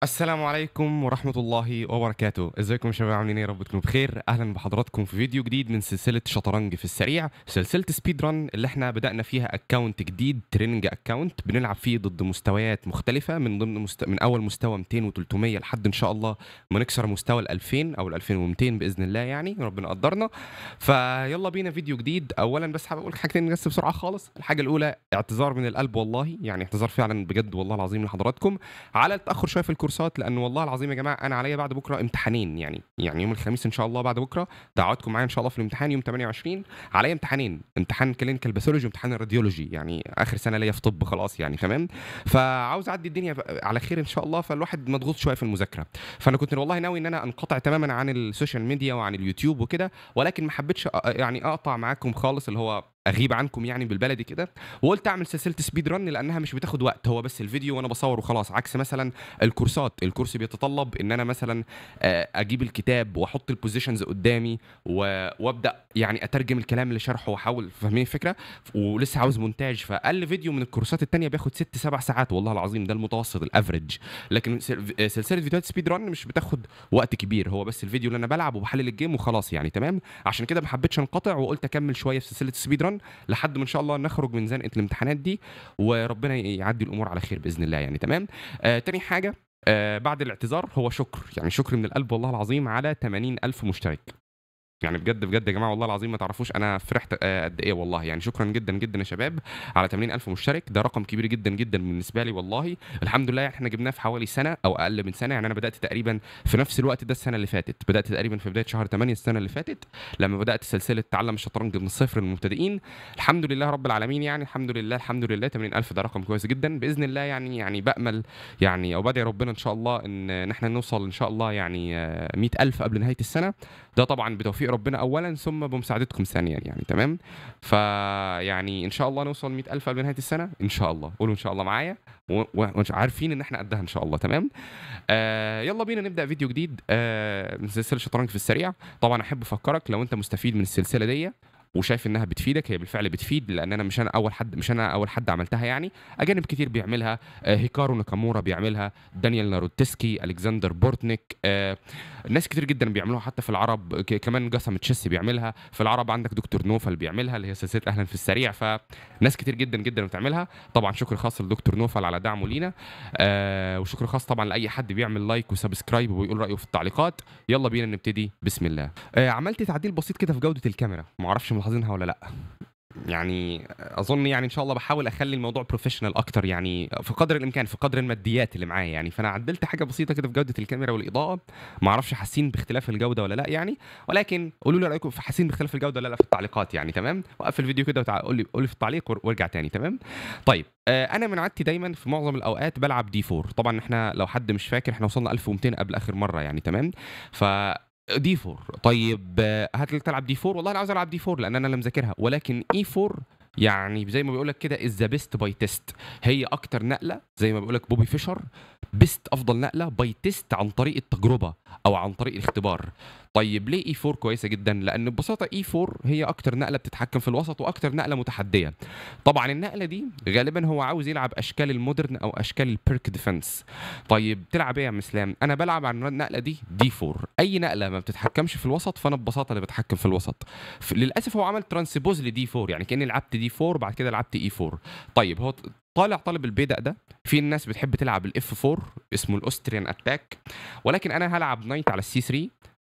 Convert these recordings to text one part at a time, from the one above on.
السلام عليكم ورحمة الله وبركاته، ازيكم يا شباب عاملين ايه؟ يا رب تكونوا بخير. اهلا بحضراتكم في فيديو جديد من سلسلة شطرنج في السريع، سلسلة سبيد ران اللي احنا بدأنا فيها اكونت جديد، تريننج اكونت بنلعب فيه ضد مستويات مختلفة من ضمن من اول مستوى 200 و300 لحد ان شاء الله ما نكسر مستوى ال 2000 او ال 2200 باذن الله، يعني ربنا قدرنا. فيلا بينا فيديو جديد. اولا بس حابب اقول حاجتين بس بسرعة خالص. الحاجة الاولى اعتذار من القلب والله، يعني اعتذار فعلا بجد والله العظيم لحضراتكم على التاخر شويه في الكورسات، لان والله العظيم يا جماعه انا عليا بعد بكره امتحانين، يعني يوم الخميس ان شاء الله بعد بكره دعواتكم معايا ان شاء الله في الامتحان يوم 28. عليا امتحانين، امتحان كلينيكال باثولوجي وامتحان الراديولوجي، يعني اخر سنه ليا في طب خلاص يعني تمام. فعاوز اعدي الدنيا على خير ان شاء الله، فالواحد مضغوط شويه في المذاكره. فانا كنت والله ناوي ان انا انقطع تماما عن السوشيال ميديا وعن اليوتيوب وكده، ولكن ما حبيتش يعني اقطع معاكم خالص، اللي هو اغيب عنكم يعني بالبلدي كده. وقلت اعمل سلسله سبيد رن لانها مش بتاخد وقت، هو بس الفيديو وانا بصور وخلاص، عكس مثلا الكورسات. الكورس بيتطلب ان انا مثلا اجيب الكتاب واحط البوزيشنز قدامي وابدا يعني اترجم الكلام اللي شرحه واحاول، فاهمين الفكره؟ ولسه عاوز مونتاج، فاقل فيديو من الكورسات التانية بياخد 6 7 ساعات والله العظيم، ده المتوسط الافريج. لكن سلسله فيديوهات سبيد رن مش بتاخد وقت كبير، هو بس الفيديو اللي انا بلعب وبحلل الجيم وخلاص يعني تمام. عشان كده ما حبيتش انقطع وقلت اكمل شويه في سلسله سبيد رن لحد ما ان شاء الله نخرج من زنقه الامتحانات دي، وربنا يعدي الامور على خير باذن الله يعني تمام. تاني حاجه، بعد الاعتذار هو شكر، يعني شكر من القلب والله العظيم على 80,000 مشترك. يعني بجد بجد يا جماعه والله العظيم ما تعرفوش انا فرحت قد ايه والله، يعني شكرا جدا جدا يا شباب على 80,000 مشترك، ده رقم كبير جدا جدا بالنسبه لي والله. الحمد لله احنا جبناه في حوالي سنه او اقل من سنه، يعني انا بدات تقريبا في نفس الوقت ده السنه اللي فاتت، بدات تقريبا في بدايه شهر 8 السنه اللي فاتت لما بدات سلسله تعلم الشطرنج من الصفر للمبتدئين. الحمد لله رب العالمين، يعني الحمد لله الحمد لله 80,000 ده رقم كويس جدا باذن الله، يعني بامل يعني او بدعي ربنا ان شاء الله ان احنا نوصل ان شاء الله يعني 100,000 قبل نهايه السنه. ده طبعا بتوفيق ربنا اولا ثم بمساعدتكم ثانيا يعني تمام. فيعني ان شاء الله نوصل 100,000 قبل نهايه السنه ان شاء الله، قولوا ان شاء الله معايا وعارفين ان احنا قدها ان شاء الله تمام. يلا بينا نبدا فيديو جديد من سلسله شطرنج في السريع. طبعا احب افكرك لو انت مستفيد من السلسله دي وشايف انها بتفيدك، هي بالفعل بتفيد، لان انا مش انا اول حد عملتها، يعني اجانب كتير بيعملها، هيكارو ناكامورا بيعملها، دانيال ناروتسكي، الكسندر بورتنيك، ناس كتير جدا بيعملوها حتى في العرب، كمان جاسم تشيسي بيعملها في العرب، عندك دكتور نوفل بيعملها اللي هي سلسله اهلا في السريع، فناس كتير جدا جدا بتعملها. طبعا شكر خاص لدكتور نوفل على دعمه لينا، وشكر خاص طبعا لاي حد بيعمل لايك وسبسكرايب ويقول رايه في التعليقات. يلا بينا نبتدي بسم الله. عملت تعديل بسيط كده في جوده الكاميرا، ما اعرفش ملاحظينها ولا لا، يعني اظن يعني ان شاء الله بحاول اخلي الموضوع بروفيشنال اكتر، يعني في قدر الامكان في قدر الماديات اللي معايا يعني، فانا عدلت حاجه بسيطه كده في جوده الكاميرا والاضاءه. ما اعرفش حاسين باختلاف الجوده ولا لا يعني، ولكن قولوا لي رايكم في حاسين باختلاف الجوده ولا لا في التعليقات يعني تمام. وقف الفيديو كده وتعال قول لي في التعليق وارجع تاني تمام. طيب انا من عادتي دايما في معظم الاوقات بلعب دي 4. طبعا احنا لو حد مش فاكر احنا وصلنا 1200 قبل اخر مره يعني تمام. ف دي 4. طيب هات لي تلعب دي 4، والله انا عاوز العب دي 4 لان انا اللي مذاكرها، ولكن اي 4 يعني زي ما بيقول لك كده از ذا بيست باي تيست، هي اكتر نقله زي ما بيقول لك بوبي فيشر، بيست افضل نقله باي تيست عن طريق التجربه او عن طريق الاختبار. طيب ليه اي 4 كويسه جدا؟ لان ببساطه اي 4 هي اكتر نقله بتتحكم في الوسط واكتر نقله متحديه. طبعا النقله دي غالبا هو عاوز يلعب اشكال المودرن او اشكال البيرك ديفense. طيب تلعب ايه يا عم اسلام؟ انا بلعب على النقله دي 4. اي نقله ما بتتحكمش في الوسط فانا ببساطه اللي بتحكم في الوسط. للاسف هو عمل ترانسبوز لدي 4، يعني كاني لعبت دي 4 بعد كده لعبت اي 4. طيب هو طالع طالب البيدق ده. في الناس بتحب تلعب الاف 4 اسمه الاوستريان اتاك، ولكن انا هلعب نايت على السي 3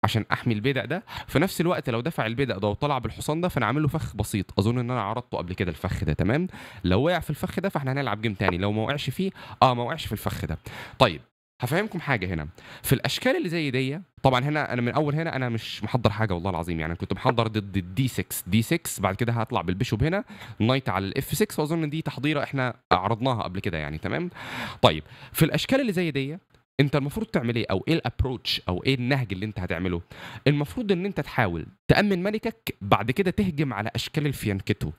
عشان احمي البيدق ده. في نفس الوقت لو دفع البيدق ده وطلع بالحصان ده فانا عامل له فخ بسيط، اظن ان انا عرضته قبل كده الفخ ده تمام. لو وقع في الفخ ده فاحنا هنلعب جيم تاني، لو ما وقعش فيه ما وقعش في الفخ ده. طيب هفهمكم حاجه هنا في الاشكال اللي زي دي. طبعا هنا انا من اول هنا انا مش محضر حاجه والله العظيم، يعني كنت محضر ضد الدي 6 دي 6، بعد كده هطلع بالبيشوب هنا نايت على الاف 6، واظن دي تحضيره احنا عرضناها قبل كده يعني تمام. طيب في الاشكال اللي زي دي انت المفروض تعمل ايه، او ايه الابروتش او ايه النهج اللي انت هتعمله؟ المفروض ان انت تحاول تامن ملكك، بعد كده تهجم على اشكال الفيانكيتو.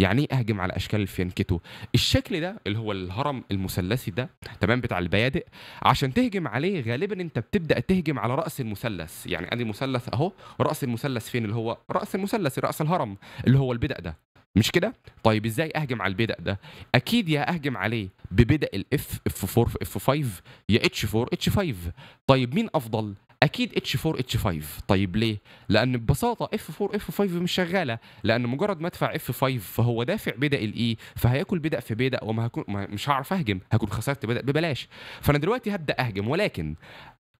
يعني ايه اهجم على اشكال الفيانكيتو؟ الشكل ده اللي هو الهرم المثلثي ده تمام بتاع البيادق، عشان تهجم عليه غالبا انت بتبدا تهجم على راس المثلث، يعني ادي مثلث اهو، راس المثلث فين؟ اللي هو راس المثلث، راس الهرم اللي هو البدأ ده. مش كده؟ طيب إزاي أهجم على البدأ ده؟ أكيد يا أهجم عليه ببدأ الF F4 F5 يا H4 H5. طيب مين أفضل؟ أكيد H4 H5. طيب ليه؟ لأن ببساطة F4 F5 مش شغالة، لأن مجرد ما أدفع F5 فهو دافع بدأ الإي، فهياكل بدأ في بدأ وما هكون مش هاعرف أهجم، هاكون خسرت بدأ ببلاش. فأنا دلوقتي هابدأ أهجم، ولكن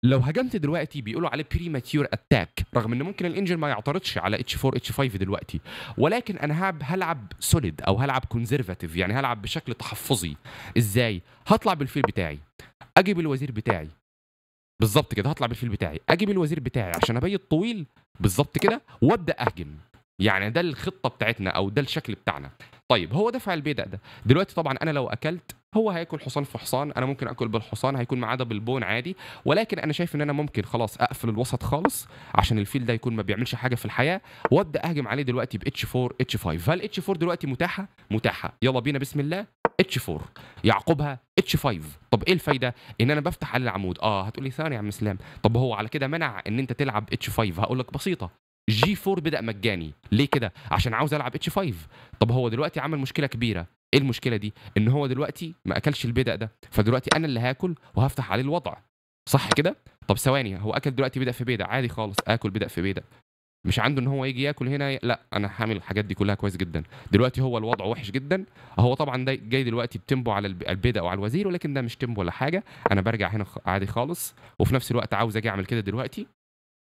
لو هجمت دلوقتي بيقولوا عليه بريماتيور اتاك، رغم ان ممكن الانجن ما يعترضش على اتش 4 اتش 5 دلوقتي، ولكن انا هلعب سوليد او هلعب كونزرفاتيف، يعني هلعب بشكل تحفظي. ازاي؟ هطلع بالفيل بتاعي، اجيب الوزير بتاعي، بالظبط كده، هطلع بالفيل بتاعي اجيب الوزير بتاعي عشان ابيت طويل، بالظبط كده، وابدا اهجم. يعني ده الخطه بتاعتنا او ده الشكل بتاعنا. طيب هو دفع البيدق ده دلوقتي، طبعا انا لو اكلت هو هياكل حصان في حصان، انا ممكن اكل بالحصان هيكون معاه دبل بون عادي، ولكن انا شايف ان انا ممكن خلاص اقفل الوسط خالص عشان الفيل ده يكون ما بيعملش حاجه في الحياه، وابدا اهجم عليه دلوقتي ب اتش 4 اتش 5. هل اتش 4 دلوقتي متاحه؟ متاحه، يلا بينا بسم الله. اتش 4 يعقبها اتش 5. طب ايه الفايده؟ ان انا بفتح على العمود. هتقولي ثانيه يا عم اسلام، طب هو على كده منع ان انت تلعب اتش 5؟ هقول لك بسيطه، جي 4 بدأ مجاني، ليه كده؟ عشان عاوز العب اتش 5. طب هو دلوقتي عمل مشكله كبيره، ايه المشكله دي؟ ان هو دلوقتي ما اكلش البدأ ده، فدلوقتي انا اللي هاكل وهفتح عليه الوضع، صح كده؟ طب ثواني، هو اكل دلوقتي بدأ في بدأ عادي خالص، اكل بدأ في بدأ، مش عنده ان هو يجي ياكل هنا لا، انا هعمل الحاجات دي كلها كويس جدا. دلوقتي هو الوضع وحش جدا، هو طبعا ده جاي دلوقتي بتمبو على البيضه او على الوزير، ولكن ده مش تمبو ولا حاجه. انا برجع هنا عادي خالص، وفي نفس الوقت عاوز اجي اعمل كده دلوقتي،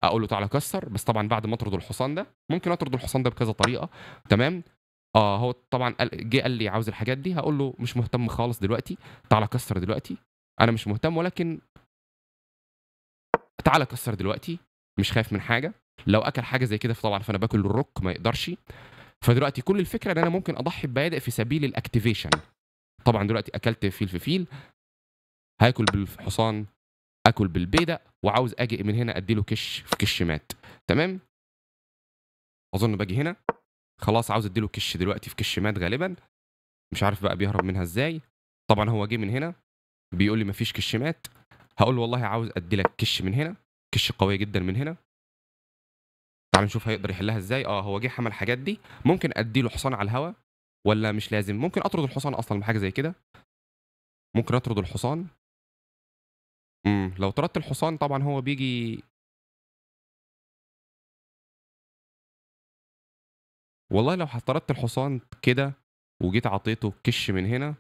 اقول له تعالى كسر، بس طبعا بعد ما اطرد الحصان ده. ممكن اطرد الحصان ده بكذا طريقه، تمام. هو طبعا جه قال لي عاوز الحاجات دي، هقول له مش مهتم خالص دلوقتي، تعالى كسر دلوقتي، انا مش مهتم، ولكن تعالى كسر دلوقتي، مش خايف من حاجه. لو اكل حاجه زي كده فطبعا فانا باكل الروك، ما يقدرش. فدلوقتي كل الفكره ان انا ممكن اضحي ببيادق في سبيل الاكتيفيشن. طبعا دلوقتي اكلت فيل في فيل، هاكل بالحصان، اكل بالبيدق، وعاوز اجي من هنا اديله كش في كش مات، تمام. اظن باجي هنا خلاص، عاوز اديله كش دلوقتي في كش مات غالبا، مش عارف بقى بيهرب منها ازاي. طبعا هو جه من هنا بيقول لي مفيش كش مات، هقول له والله عاوز ادي لك كش من هنا، كش قويه جدا من هنا. تعال نشوف هيقدر يحلها ازاي. هو جه حمل الحاجات دي، ممكن ادي له حصان على الهوا ولا مش لازم؟ ممكن اطرد الحصان اصلا بحاجه زي كده، ممكن اطرد الحصان. لو طردت الحصان طبعا هو بيجي، والله لو طردت الحصان كده وجيت عطيته كش من هنا،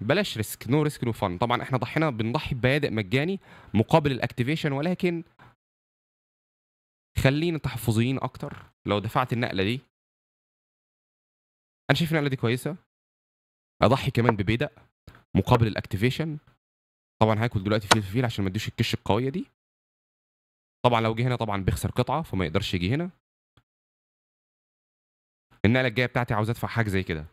بلاش ريسك، نو ريسك نو فن. طبعا احنا بنضحي ببيادق مجاني مقابل الاكتيفيشن، ولكن خلينا تحفظيين اكتر. لو دفعت النقله دي، انا شايف النقله دي كويسه، اضحي كمان ببيدق مقابل الاكتيفيشن. طبعا هاكل دلوقتي فيل في فيل عشان ما اديش الكش القويه دي. طبعا لو جه هنا طبعا بيخسر قطعه فما يقدرش يجي هنا. النقله الجايه بتاعتي عاوز ادفع حاجه زي كده،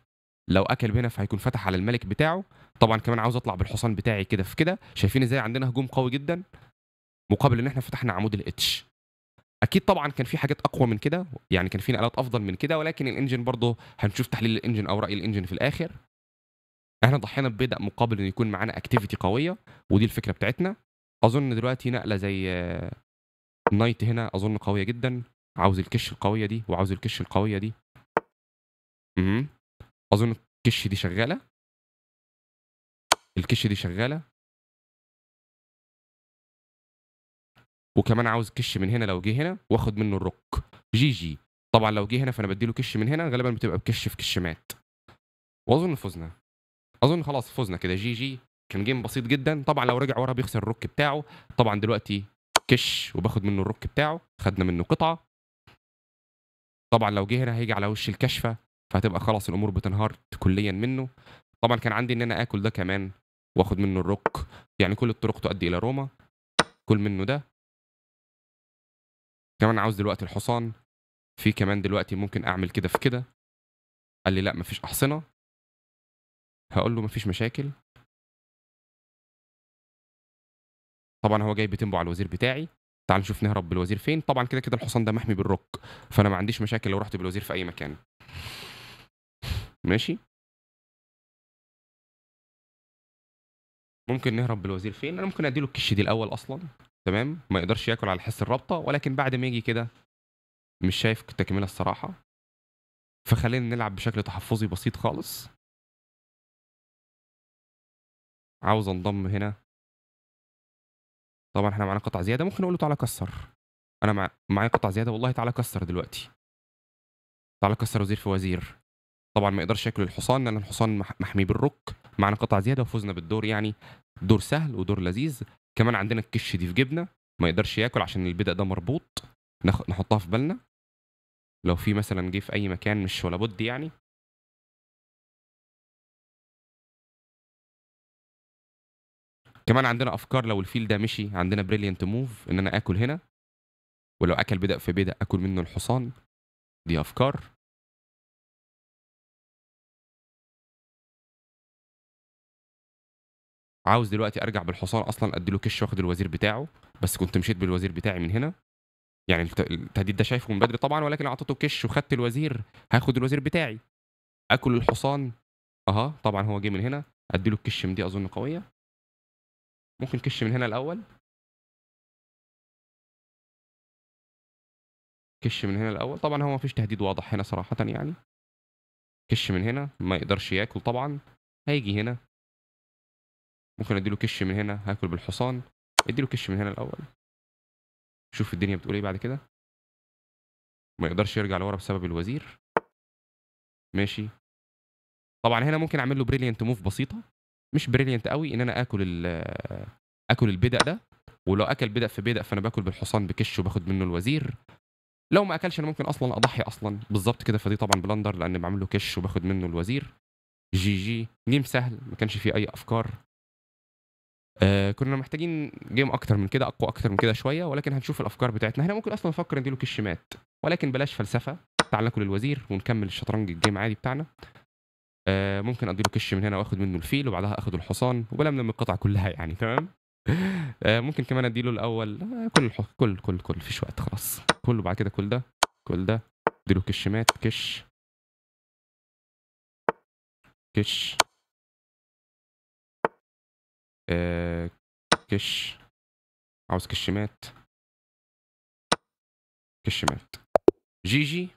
لو اكل هنا فهيكون فتح على الملك بتاعه. طبعا كمان عاوز اطلع بالحصان بتاعي كده في كده، شايفين ازاي عندنا هجوم قوي جدا مقابل ان احنا فتحنا عمود الاتش. اكيد طبعا كان في حاجات اقوى من كده، يعني كان في نقلات افضل من كده، ولكن الانجن برضه هنشوف تحليل الانجن او راي الانجن في الاخر. احنا ضحينا ببدأ مقابل ان يكون معانا اكتيفيتي قويه، ودي الفكره بتاعتنا. اظن دلوقتي نقله زي النايت هنا اظن قويه جدا، عاوز الكش القويه دي وعاوز الكش القويه دي. امم اظن الكش دي شغاله، الكش دي شغاله، وكمان عاوز كش من هنا لو جه هنا واخد منه الروك، جي جي. طبعا لو جه هنا فانا بديله كش من هنا، غالبا بتبقى بكش في كش مات، واظن فزنا. اظن خلاص فزنا كده، جي جي. كان جيم بسيط جدا. طبعا لو رجع ورا بيخسر الروك بتاعه. طبعا دلوقتي كش وباخد منه الروك بتاعه، خدنا منه قطعه. طبعا لو جه هنا هيجي على وش الكشفه، فهتبقى خلاص الامور بتنهار كليا منه. طبعا كان عندي ان انا اكل ده كمان واخد منه الروك، يعني كل الطرق تؤدي الى روما. كل منه ده كمان، عاوز دلوقتي الحصان. في كمان دلوقتي ممكن اعمل كده في كده. قال لي لا مفيش احصنه، هقول له مفيش مشاكل. طبعا هو جاي بتنبو على الوزير بتاعي، تعال نشوف نهرب بالوزير فين. طبعا كده كده الحصان ده محمي بالروك، فانا ما عنديش مشاكل لو رحت بالوزير في اي مكان. ماشي، ممكن نهرب بالوزير فين. انا ممكن اديله الكش دي الاول اصلا، تمام، ما يقدرش ياكل على حس الرابطه، ولكن بعد ما يجي كده مش شايف تكمله الصراحه. فخلينا نلعب بشكل تحفظي بسيط خالص. عاوز انضم هنا. طبعا احنا معانا قطع زياده، ممكن اقول له تعالى كسر. انا معايا قطع زياده والله، تعالى كسر دلوقتي. تعالى كسر وزير في وزير. طبعا ما يقدرش ياكل الحصان لان الحصان محمي بالرك. معانا قطع زياده وفزنا بالدور، يعني دور سهل ودور لذيذ. كمان عندنا الكش دي في جبنه، ما يقدرش ياكل عشان البدأ ده مربوط. نحطها في بالنا لو في مثلا جه في اي مكان مش ولا بد يعني. كمان عندنا افكار لو الفيل ده مشي، عندنا بريليانت موف ان انا اكل هنا، ولو اكل بدأ في بدأ اكل منه الحصان. دي افكار. عاوز دلوقتي ارجع بالحصان اصلا اديله كش واخد الوزير بتاعه، بس كنت مشيت بالوزير بتاعي من هنا. يعني التهديد ده شايفه من بدري طبعا، ولكن اعطيته كش وخدت الوزير، هاخد الوزير بتاعي اكل الحصان. اها طبعا هو جه من هنا، اديله الكش من دي اظن قويه. ممكن كش من هنا الاول. كش من هنا الاول، طبعا هو مفيش تهديد واضح هنا صراحه يعني. كش من هنا ما يقدرش ياكل طبعا. هيجي هنا، ممكن اديله كش من هنا، هاكل بالحصان. اديله كش من هنا الاول، شوف الدنيا بتقول ايه بعد كده. ما يقدرش يرجع لورا بسبب الوزير. ماشي. طبعا هنا ممكن اعمل له بريليانت موف بسيطه، مش بريليانت قوي، ان انا اكل البدأ ده. ولو اكل بدأ في بدأ فانا باكل بالحصان بكش وباخد منه الوزير. لو ما اكلش انا ممكن اصلا اضحي اصلا بالظبط كده، فدي طبعا بلندر لان بعمل له كش وباخد منه الوزير. جي جي جيم سهل، ما كانش فيه اي افكار. كنا محتاجين جيم اكتر من كده، اقوى اكتر من كده شويه، ولكن هنشوف الافكار بتاعتنا هنا. ممكن اصلا نفكر نديله كش مات، ولكن بلاش فلسفه. تعال ناكل الوزير ونكمل الشطرنج الجيم عادي بتاعنا. ممكن اديله كش من هنا واخد منه الفيل، وبعدها اخد الحصان وبلملم القطع كلها يعني تمام. ممكن كمان اديله الاول كل فيش وقت خلاص. كله بعد كده كل ده كل ده. اديله كش مات كش كش آه كش. عاوز كش مات كش مات. جي جي.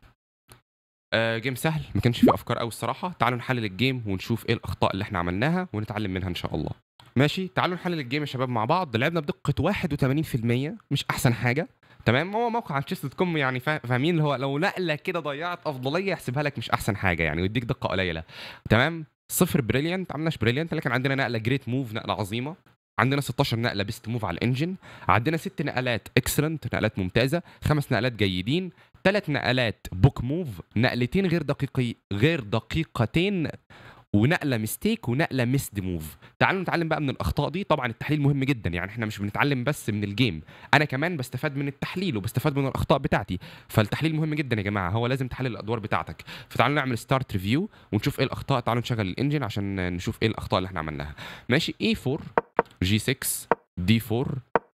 جيم سهل، ما كانش فيه افكار قوي الصراحه. تعالوا نحلل الجيم ونشوف ايه الاخطاء اللي احنا عملناها ونتعلم منها ان شاء الله. ماشي، تعالوا نحلل الجيم يا شباب مع بعض. لعبنا بدقه 81%، مش احسن حاجه. تمام، هو موقع عن تشيس دوت كوم يعني فاهمين اللي هو لو نقله كده ضيعت افضليه يحسبها لك مش احسن حاجه يعني، ويديك دقه قليله. تمام. صفر بريليانت، عملناش بريليانت، لكن عندنا نقله جريت موف، نقله عظيمه. عندنا 16 نقله بيست موف على الانجن. عندنا 6 نقلات اكسلنت، نقلات ممتازه. 5 نقلات جيدين. 3 نقلات بوك موف، نقلتين غير دقيقتين، ونقله ميستيك ونقله ميسد موف. تعالوا نتعلم بقى من الاخطاء دي. طبعا التحليل مهم جدا، يعني احنا مش بنتعلم بس من الجيم، انا كمان بستفاد من التحليل وبستفاد من الاخطاء بتاعتي. فالتحليل مهم جدا يا جماعه، هو لازم تحلل الادوار بتاعتك. فتعالوا نعمل ستارت ريفيو ونشوف ايه الاخطاء. تعالوا نشغل الانجن عشان نشوف ايه الاخطاء اللي احنا عملناها. ماشي. اي 4 جي 6 دي 4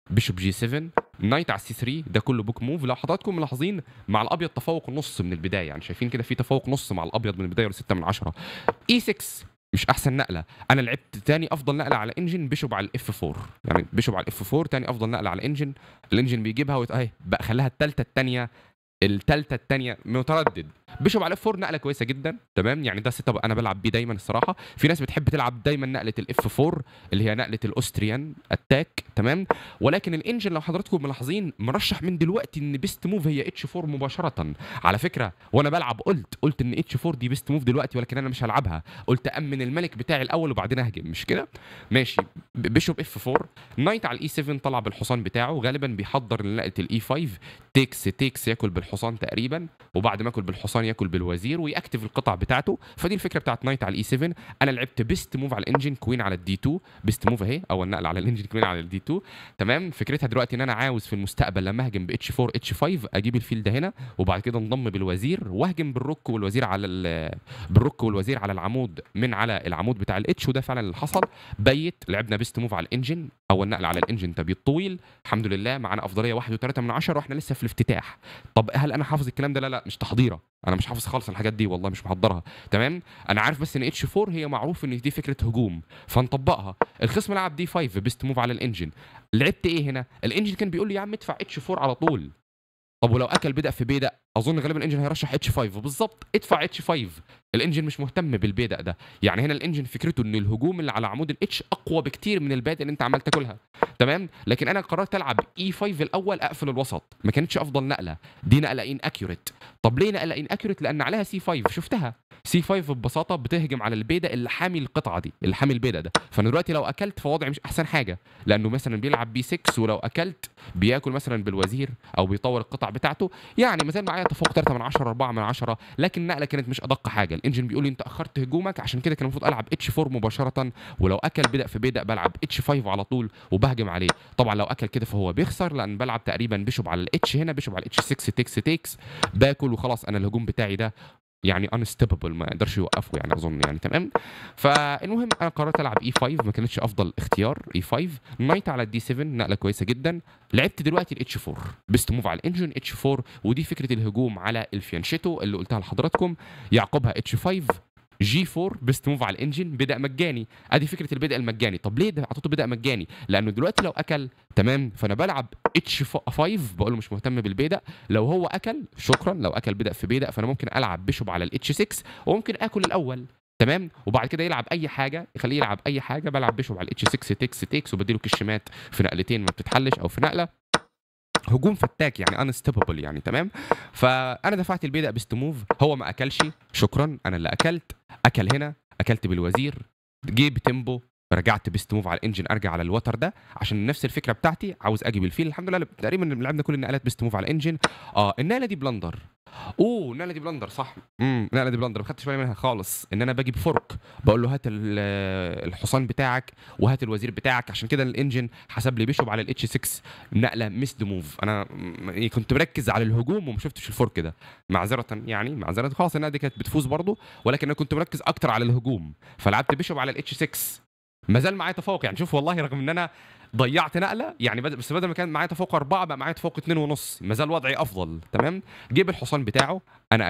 بيشوب جي 7 نايت على السي 3، ده كله بوك موف. لو حضراتكم ملاحظين مع الابيض تفوق نص من البدايه، يعني شايفين كده في تفوق نص مع الابيض من البدايه، ولا 6 من 10. اي 6 مش احسن نقله. انا لعبت تاني افضل نقله على انجن بيشوب على الاف 4، يعني بيشوب على الاف 4 تاني افضل نقله على انجن. الانجن بيجيبها اهي بقى، خلاها الثالثه الثانيه. الثالثه الثانيه متردد. بيشوب على اف 4 نقله كويسه جدا تمام، يعني ده سيت اب انا بلعب بيه دايما الصراحه. في ناس بتحب تلعب دايما نقله الاف 4 اللي هي نقله الاوستريان اتاك تمام. ولكن الانجن لو حضراتكم ملاحظين مرشح من دلوقتي ان بيست موف هي اتش 4 مباشره. على فكره وانا بلعب قلت ان اتش 4 دي بيست موف دلوقتي، ولكن انا مش هلعبها. قلت امن الملك بتاعي الاول وبعدين اهجم، مش كده؟ ماشي. بيشوب اف 4 نايت على الاي 7، طلع بالحصان بتاعه، غالبا بيحضر لنقله الاي 5. تيكس ياكل بالحصان تقريبا، وبعد ما ياكل بالحصان ياكل بالوزير ويأكتف القطع بتاعته. فدي الفكره بتاعت نايت على الاي 7. انا لعبت بيست موف على الانجن كوين على الدي 2. بيست موف اهي، اول نقله على الانجن كوين على الدي 2 تمام. فكرتها دلوقتي ان انا عاوز في المستقبل لما اهجم ب اتش 4 اتش 5 اجيب الفيل ده هنا، وبعد كده انضم بالوزير واهجم بالروك والوزير على بالروك والوزير على العمود من على العمود بتاع الاتش. وده فعلا اللي حصل. بيت لعبنا بيست موف على الانجن، اول نقله على الانجن تبييض طويل. الحمد لله معانا افضليه 1.3 من 10 واحنا لسه في الافتتاح. طب هل انا حافظ الكلام ده؟ لا مش تحضيره، انا مش حافظ خالص الحاجات دي والله، مش محضرها تمام. انا عارف بس ان اتش 4 هي معروف ان دي فكره هجوم فنطبقها. الخصم لعب دي 5 بيست موف على الانجن. لعبت ايه هنا؟ الانجن كان بيقول لي يا عم ادفع اتش 4 على طول. طب ولو اكل بدأ في بدأ اظن غالبا الانجن هيرشح اتش 5 بالظبط، ادفع اتش 5. الانجن مش مهتم بالبيدق ده، يعني هنا الانجن فكرته ان الهجوم اللي على عمود الاتش اقوى بكتير من البادئ اللي انت عمال تاكلها. تمام، لكن انا قررت العب اي 5 الاول، اقفل الوسط، ما كانتش افضل نقله، دي نقله ان اكيوريت. طب ليه نقله ان اكيوريت؟ لان عليها سي 5، شفتها سي 5 ببساطه بتهجم على البيدق اللي حامي القطعه دي، اللي حامي البيدق ده. فانا دلوقتي لو اكلت فوضعي مش احسن حاجه، لانه مثلا بيلعب بي 6، ولو اكلت بياكل مثلا بالوزير او بيطور القطع بتاعته، يعني مثلا معايا تفوق 3 من 10 4 من 10، لكن النقله كانت مش ادق حاجه. الانجن بيقول لي انت اخرت هجومك، عشان كده كان المفروض العب اتش 4 مباشره، ولو اكل بدأ في بدأ بلعب اتش 5 على طول وبهجم عليه. طبعا لو اكل كده فهو بيخسر، لان بلعب تقريبا بيشوب على الاتش، هنا بيشوب على الاتش 6 تيكس باكل وخلاص. انا الهجوم بتاعي ده يعني انستوببل، ما يقدرش يوقفه يعني اظن يعني. تمام، فالمهم انا قررت العب اي 5، ما كانتش افضل اختيار اي 5. نايت على الدي 7 نقله كويسه جدا. لعبت دلوقتي الاتش 4 بيست موف على الانجن اتش 4، ودي فكره الهجوم على الفيانشيتو اللي قلتها لحضراتكم. يعقبها اتش 5 جي 4 بيست موف على الانجن، بدأ مجاني. ادي فكره البدء المجاني. طب ليه ده اعطيته بدأ مجاني؟ لانه دلوقتي لو اكل تمام، فانا بلعب اتش 5 بقول له مش مهتم بالبيدق. لو هو اكل شكرا، لو اكل بدأ في بيدق فانا ممكن العب بيشوب على الاتش 6 وممكن اكل الاول. تمام، وبعد كده يلعب اي حاجه، يخليه يلعب اي حاجه، بلعب بيشوب على الاتش 6 تيكس وبديله كشمات في نقلتين ما بتتحلش، او في نقله هجوم فتاك يعني انستوببل يعني. تمام، فانا دفعت البيدق بيست موف، هو ما اكلش شكرا، انا اللي اكلت. اكل هنا، اكلت بالوزير، جه بتيمبو، رجعت بيست موف على الانجن، ارجع على الوتر ده عشان نفس الفكره بتاعتي، عاوز اجي بالفيل. الحمد لله تقريبا لعبنا كل النقلات بيست موف على الانجن. النقله دي بلندر. النقله دي بلندر صح. النقله دي بلندر ما خدتش بالي منها خالص، ان انا باجي بفورك بقول له هات الحصان بتاعك وهات الوزير بتاعك، عشان كده الانجن حسب لي بيشوب على الاتش 6 نقله ميسد موف. انا كنت مركز على الهجوم وما شفتش الفورك ده، معذره يعني، معذره. خلاص النقله دي كانت بتفوز برضه، ولكن انا كنت مركز اكتر على الهجوم، فلعبت بيشوب على الاتش 6. ما زال معايا تفوق يعني، شوف والله رغم ان انا ضيعت نقله يعني، بس بدل ما كان معايا تفوق 4 بقى معايا تفوق 2.5، ما زال وضعي افضل. تمام، جيب الحصان بتاعه، انا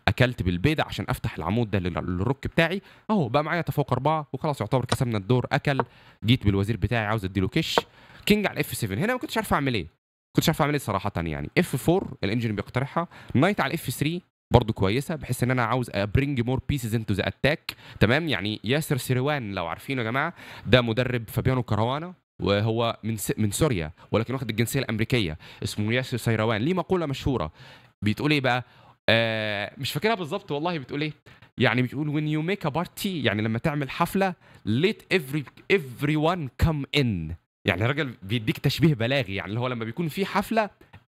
اكلت بالبيضة عشان افتح العمود ده للرك بتاعي، اهو بقى معايا تفوق 4 وخلاص يعتبر كسبنا الدور. اكل، جيت بالوزير بتاعي عاوز اديله كش، كينج على اف 7. هنا ما كنتش عارف اعمل ايه، صراحه يعني. اف 4 الانجن بيقترحها، نايت على اف 3 برضه كويسه، بحيث ان انا عاوز ابرينج مور بيسز انتو ذا اتاك. تمام، يعني ياسر سيروان لو عارفينه يا جماعه، ده مدرب فابيانو كاروانا، وهو من سوريا ولكن واخد الجنسيه الامريكيه، اسمه ياسر سيروان. ليه مقوله مشهوره بتقول ايه بقى، مش فاكرها بالظبط والله، بتقول ايه يعني، بتقول when you make a party، يعني لما تعمل حفله let everyone come in. يعني الراجل بيديك تشبيه بلاغي، يعني اللي هو لما بيكون في حفله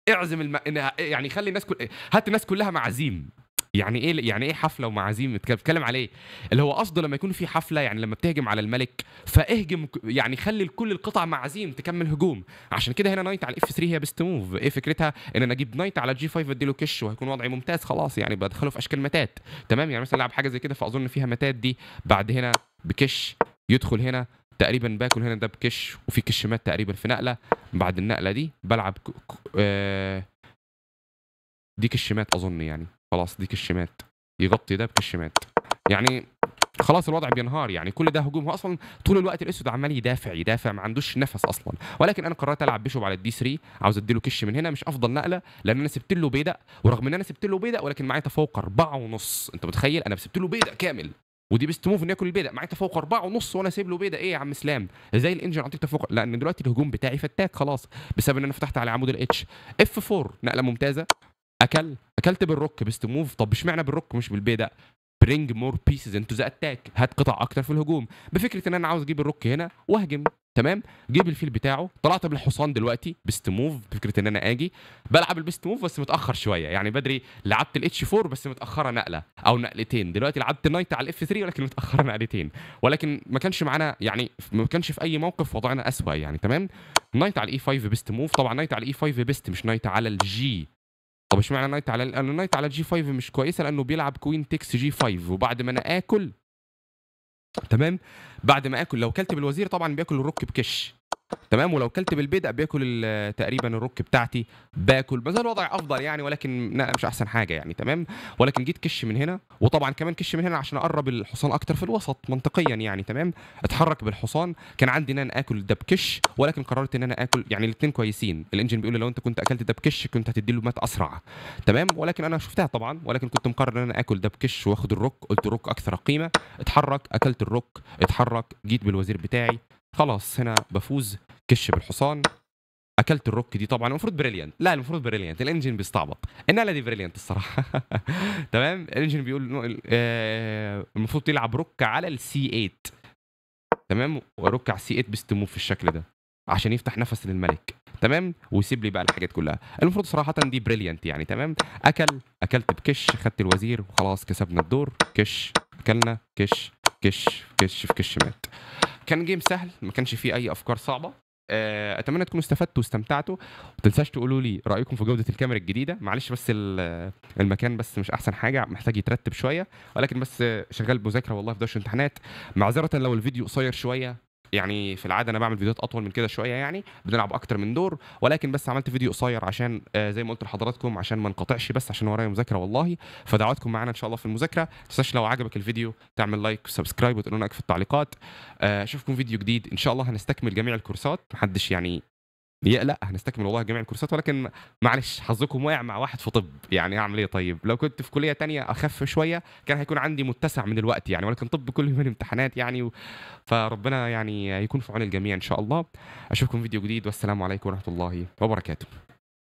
اعزم يعني خلي الناس هات الناس كلها معازيم. يعني ايه، يعني ايه حفله ومعازيم؟ بتتكلم عليه اللي هو قصده لما يكون في حفله، يعني لما بتهجم على الملك فاهجم، يعني خلي كل القطع معازيم تكمل هجوم. عشان كده هنا نايت على الاف 3 هي بيست موف. ايه فكرتها؟ ان انا اجيب نايت على جي 5 اديله كش وهيكون وضعي ممتاز خلاص، يعني بدخله في اشكال متات. تمام، يعني مثلا لعب حاجه زي كده فاظن فيها متات دي، بعد هنا بكش يدخل هنا تقريبا، باكل هنا ده بكش، وفي كشمات تقريبا في نقله. بعد النقله دي بلعب دي كشمات اظن يعني، خلاص دي كشمات، يغطي ده بكشمات يعني، خلاص الوضع بينهار يعني. كل ده هجوم، هو اصلا طول الوقت الاسود عمال يدافع ما عندوش نفس اصلا. ولكن انا قررت العب بيشوب على الدي 3، عاوز اديله كش من هنا، مش افضل نقله لان انا سبت له بيدق، ورغم ان انا سبت له بيدق ولكن معايا تفوق 4.5. انت متخيل انا سبت له بيدق كامل، ودي بيست موف ان ياكل البيدق، معايا تفوق 4.5 وانا سايب له بيدق. ايه يا عم اسلام، ازاي الانجن اعطيك تفوق؟ لان دلوقتي الهجوم بتاعي فتاك خلاص، بسبب ان انا فتحت على عمود الاتش. اف 4 نقله ممتازه، اكلت بالروك بيست موف. طب اشمعنى بالروك مش بالبيدق؟ برينج مور بيسز انتو ذا اتاك، هات قطع اكتر في الهجوم، بفكره ان انا عاوز اجيب الروك هنا واهجم. تمام، جيب الفيل بتاعه، طلعت بالحصان دلوقتي بيست موف، بفكره ان انا اجي بلعب البيست موف بس متاخر شويه يعني، بدري لعبت الاتش 4 بس متاخره نقله او نقلتين. دلوقتي لعبت نايت على الاف 3 ولكن متاخره نقلتين، ولكن ما كانش معانا يعني، ما كانش في اي موقف وضعنا اسوء يعني. تمام، نايت على الاي 5 بيست موف، طبعا نايت على الاي 5 بيست مش نايت على الجي. طب اشمعنى نايت على لانه نايت على جي 5 مش كويسه، لانه بيلعب كوين تكس جي 5، وبعد ما انا اكل تمام، بعد ما اكل لو كلت بالوزير طبعا بياكل الروك بكش. تمام، ولو كلت بالبيض بياكل تقريبا الرك بتاعتي باكل، ما زال الوضع افضل يعني، ولكن لا مش احسن حاجه يعني. تمام، ولكن جيت كش من هنا، وطبعا كمان كش من هنا عشان اقرب الحصان اكتر في الوسط منطقيا يعني. تمام، اتحرك بالحصان. كان عندي ان انا اكل ده بكش، ولكن قررت ان انا اكل، يعني الاثنين كويسين. الانجن بيقول لي لو انت كنت اكلت ده بكش كنت هتدي له مات اسرع. تمام، ولكن انا شفتها طبعا، ولكن كنت مقرر ان انا اكل ده بكش واخد الرك. قلت الرك اكثر قيمه. اتحرك، اكلت الرك، اتحرك، جيت بالوزير بتاعي. خلاص هنا بفوز. كش بالحصان، اكلت الروك دي. طبعا المفروض بريليانت، لا المفروض بريليانت، الانجن بيستعبط. النقله دي بريليانت الصراحه. تمام، الانجن بيقول المفروض تلعب روك على السي 8. تمام، وروك على السي 8 بيستموف في الشكل ده عشان يفتح نفس للملك. تمام، ويسيب لي بقى الحاجات كلها. المفروض صراحه دي بريليانت يعني. تمام، اكلت بكش، خدت الوزير وخلاص كسبنا الدور. كش، اكلنا كش، كش كش في كش مات. كان جيم سهل، ما كانش فيه اي افكار صعبه. اتمنى تكونوا استفدتوا واستمتعتوا. ما تنساش تقولوا لي رايكم في جوده الكاميرا الجديده. معلش بس المكان بس مش احسن حاجه، محتاج يترتب شويه، ولكن بس شغال بمذاكره والله في دوش امتحانات. معذره لو الفيديو قصير شويه، يعني في العاده انا بعمل فيديوهات اطول من كده شويه يعني، بنلعب اكتر من دور، ولكن بس عملت فيديو قصير عشان زي ما قلت لحضراتكم عشان ما نقطعش، بس عشان ورايا مذاكره والله. فدعواتكم معانا ان شاء الله في المذاكره. ما تنساش لو عجبك الفيديو تعمل لايك وسبسكرايب وتقول لنا رايك في التعليقات. اشوفكم فيديو جديد ان شاء الله. هنستكمل جميع الكورسات، محدش يعني يقلق، هنستكمل والله جميع الكورسات، ولكن معلش حظكم واقع مع واحد في طب، يعني اعمل ايه طيب؟ لو كنت في كليه تانية اخف شويه كان هيكون عندي متسع من الوقت يعني، ولكن طب كل يوم امتحانات يعني فربنا يعني يكون في عون الجميع ان شاء الله. اشوفكم فيديو جديد، والسلام عليكم ورحمه الله وبركاته.